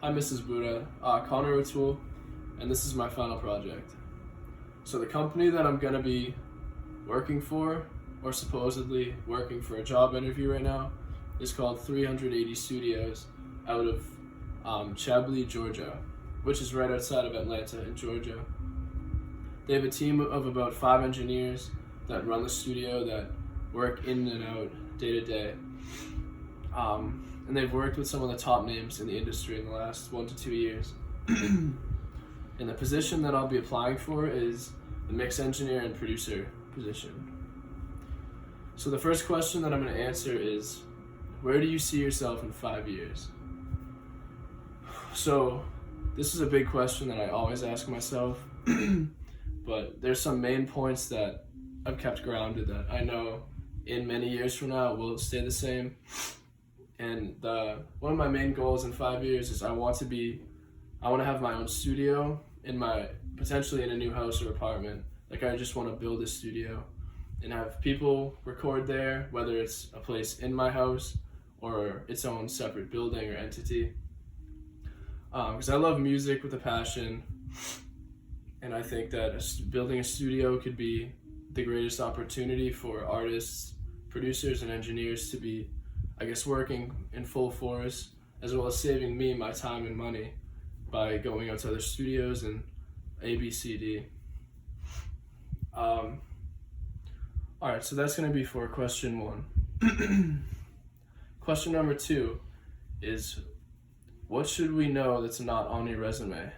Hi, Mrs. Buddha. Connor O'Toole, and this is my final project. So the company that I'm gonna be working for, or supposedly working for a job interview right now, is called 380 Studios out of Chablis, Georgia, which is right outside of Atlanta in Georgia. They have a team of about 5 engineers that run the studio that work in and out day to day. And they've worked with some of the top names in the industry in the last 1 to 2 years. And the position that I'll be applying for is the mix engineer and producer position. So the first question that I'm going to answer is, where do you see yourself in 5 years? So this is a big question that I always ask myself, but there's some main points that I've kept grounded that I know in many years from now will stay the same. And one of my main goals in 5 years is I want to have my own studio potentially in a new house or apartment. Like, I just want to build a studio and have people record there, whether it's a place in my house or its own separate building or entity. Because I love music with a passion, and I think that building a studio could be the greatest opportunity for artists, producers, and engineers to be, I guess, working in full force, as well as saving me my time and money by going out to other studios and ABCD. Alright, so that's going to be for question 1. Question number 2 is, what should we know that's not on your resume?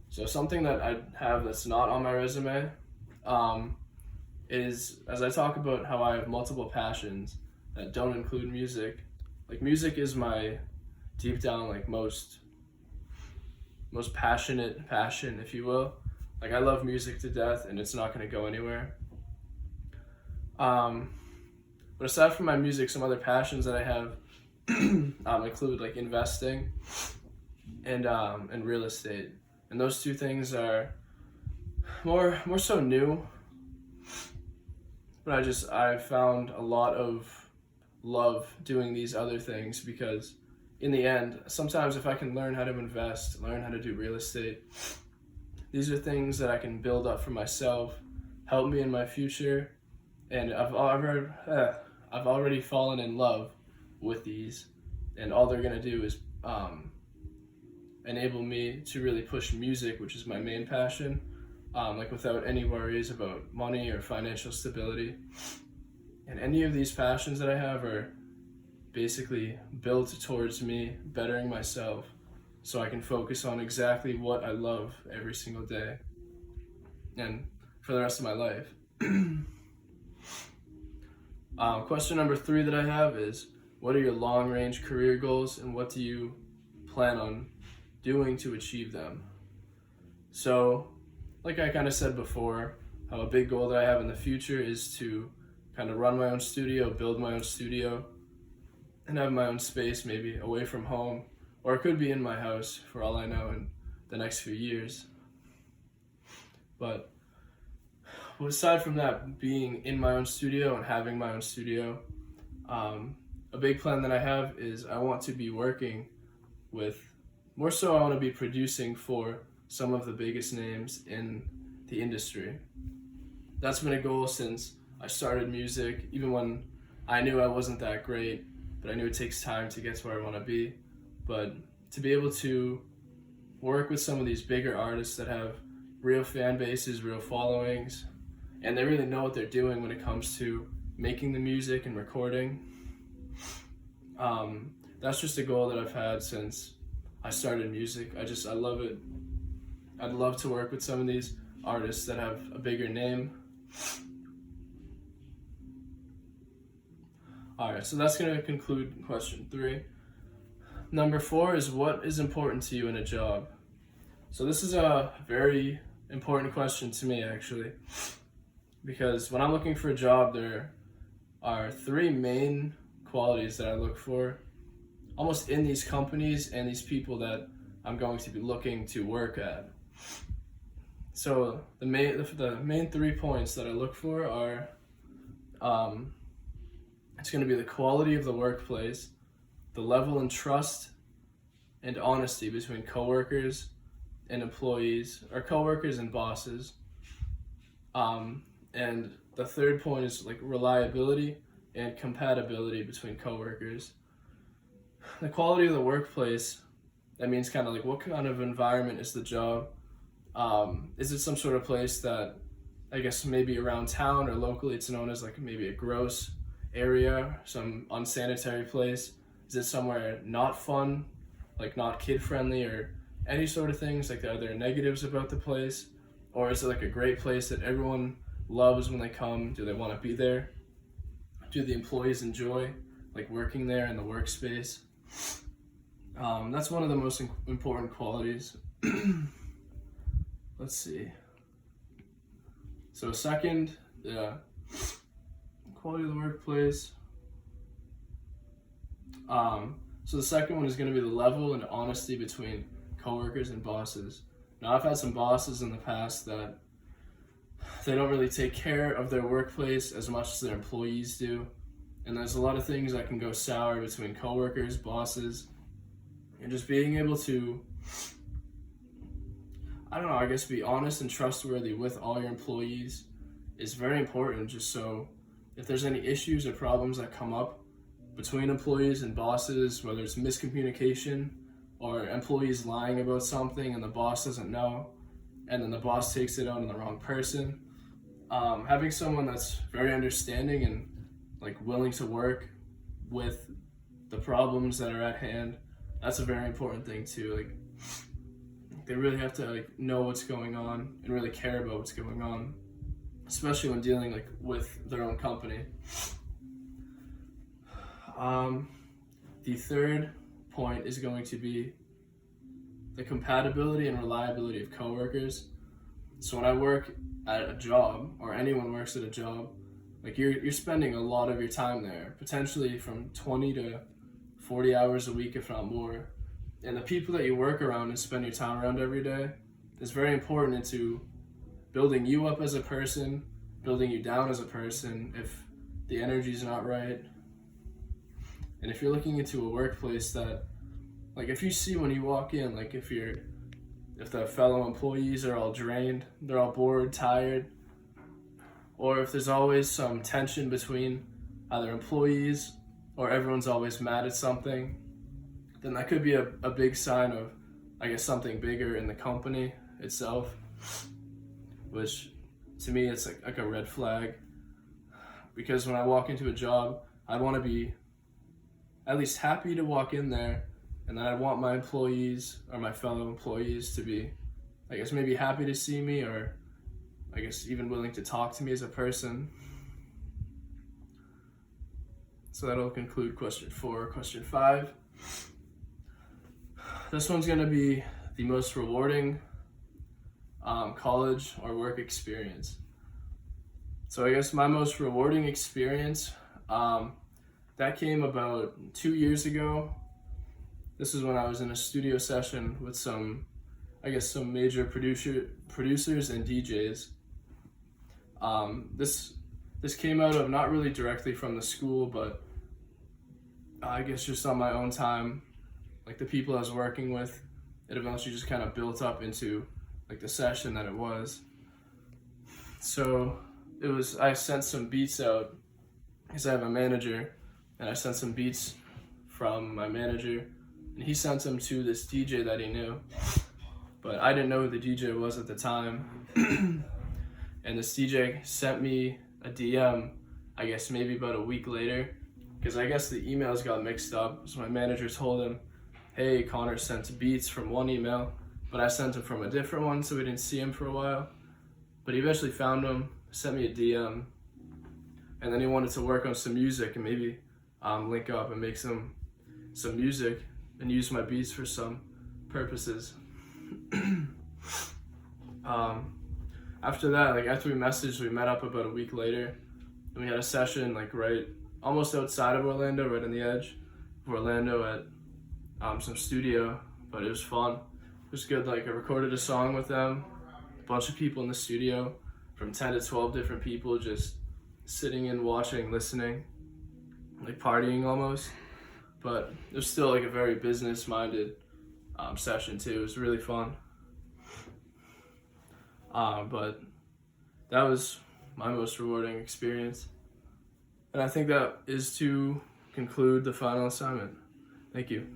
So something that I have that's not on my resume is, as I talk about how I have multiple passions that don't include music. Like, music is my deep down, like, most passionate passion, if you will. Like, I love music to death, and it's not going to go anywhere. But aside from my music, some other passions that I have include, like, investing and real estate. And those two things are more so new. But I've found a lot of love doing these other things, because in the end, sometimes if I can learn how to invest, learn how to do real estate, these are things that I can build up for myself, help me in my future, and I've already fallen in love with these, and all they're gonna do is enable me to really push music, which is my main passion, like, without any worries about money or financial stability. And any of these passions that I have are basically built towards me bettering myself, so I can focus on exactly what I love every single day and for the rest of my life. Question number 3 that I have is, what are your long-range career goals, and what do you plan on doing to achieve them? So, like I kind of said before, how a big goal that I have in the future is to kind of run my own studio, build my own studio, and have my own space, maybe away from home, or it could be in my house for all I know in the next few years. But aside from that, being in my own studio and having my own studio, a big plan that I have is I want to be working with, more so I want to be producing for some of the biggest names in the industry. That's been a goal since I started music, even when I knew I wasn't that great, but I knew it takes time to get to where I want to be. But to be able to work with some of these bigger artists that have real fan bases, real followings, and they really know what they're doing when it comes to making the music and recording, that's just a goal that I've had since I started music. I love it. I'd love to work with some of these artists that have a bigger name. Alright, so that's going to conclude question 3. Number 4 is, what is important to you in a job? So this is a very important question to me, actually, because when I'm looking for a job, there are 3 main qualities that I look for almost in these companies and these people that I'm going to be looking to work at. So the main 3 points that I look for are, it's going to be the quality of the workplace, the level and trust and honesty between coworkers and employees, or coworkers and bosses. And the third point is like reliability and compatibility between coworkers. The quality of the workplace, that means kind of like what kind of environment is the job? Is it some sort of place that, I guess maybe around town or locally it's known as like maybe a gross area, some unsanitary place? Is it somewhere not fun, like not kid friendly or any sort of things? Like, are there negatives about the place? Or is it like a great place that everyone loves when they come? Do they want to be there? Do the employees enjoy like working there in the workspace? That's one of the most important qualities. Let's see. So second, quality of the workplace. So the second one is going to be the level and honesty between coworkers and bosses. Now, I've had some bosses in the past that they don't really take care of their workplace as much as their employees do. And there's a lot of things that can go sour between coworkers, bosses, and just being able to, I don't know, I guess be honest and trustworthy with all your employees is very important, just so if there's any issues or problems that come up between employees and bosses, whether it's miscommunication or employees lying about something and the boss doesn't know, and then the boss takes it out on the wrong person, having someone that's very understanding and like willing to work with the problems that are at hand, that's a very important thing too. Like, they really have to like know what's going on and really care about what's going on, especially when dealing like with their own company. The third point is going to be the compatibility and reliability of coworkers. So when I work at a job, or anyone works at a job, like you're spending a lot of your time there, potentially from 20 to 40 hours a week, if not more. And the people that you work around and spend your time around every day is very important into building you up as a person, building you down as a person if the energy's not right. And if you're looking into a workplace that, like, if you see when you walk in, like if the fellow employees are all drained, they're all bored, tired, or if there's always some tension between either employees or everyone's always mad at something, then that could be a big sign of, I guess, something bigger in the company itself, which to me it's like a red flag. Because when I walk into a job, I want to be at least happy to walk in there, and then I want my employees or my fellow employees to be, I guess, maybe happy to see me, or I guess even willing to talk to me as a person. So that'll conclude question 4. Question 5. This one's going to be the most rewarding college or work experience. So I guess my most rewarding experience, that came about 2 years ago. This is when I was in a studio session with some major producers and DJs. This came out of not really directly from the school, but I guess just on my own time. Like the people I was working with, it eventually just kind of built up into like the session that it was. So I sent some beats out because I have a manager, and I sent some beats from my manager, and he sent them to this DJ that he knew, but I didn't know who the DJ was at the time. And this DJ sent me a DM, I guess maybe about a week later, because I guess the emails got mixed up. So my manager told him, hey, Connor sent beats from one email, but I sent him from a different one, so we didn't see him for a while. But he eventually found him, sent me a DM, and then he wanted to work on some music and maybe link up and make some music and use my beats for some purposes. After that, like after we messaged, we met up about a week later, and we had a session like right almost outside of Orlando, right on the edge of Orlando at some studio, but it was fun. It was good. Like I recorded a song with them, a bunch of people in the studio, from 10 to 12 different people, just sitting and watching, listening, like partying almost. But it was still like a very business-minded session too. It was really fun. But that was my most rewarding experience. And I think that is to conclude the final assignment. Thank you.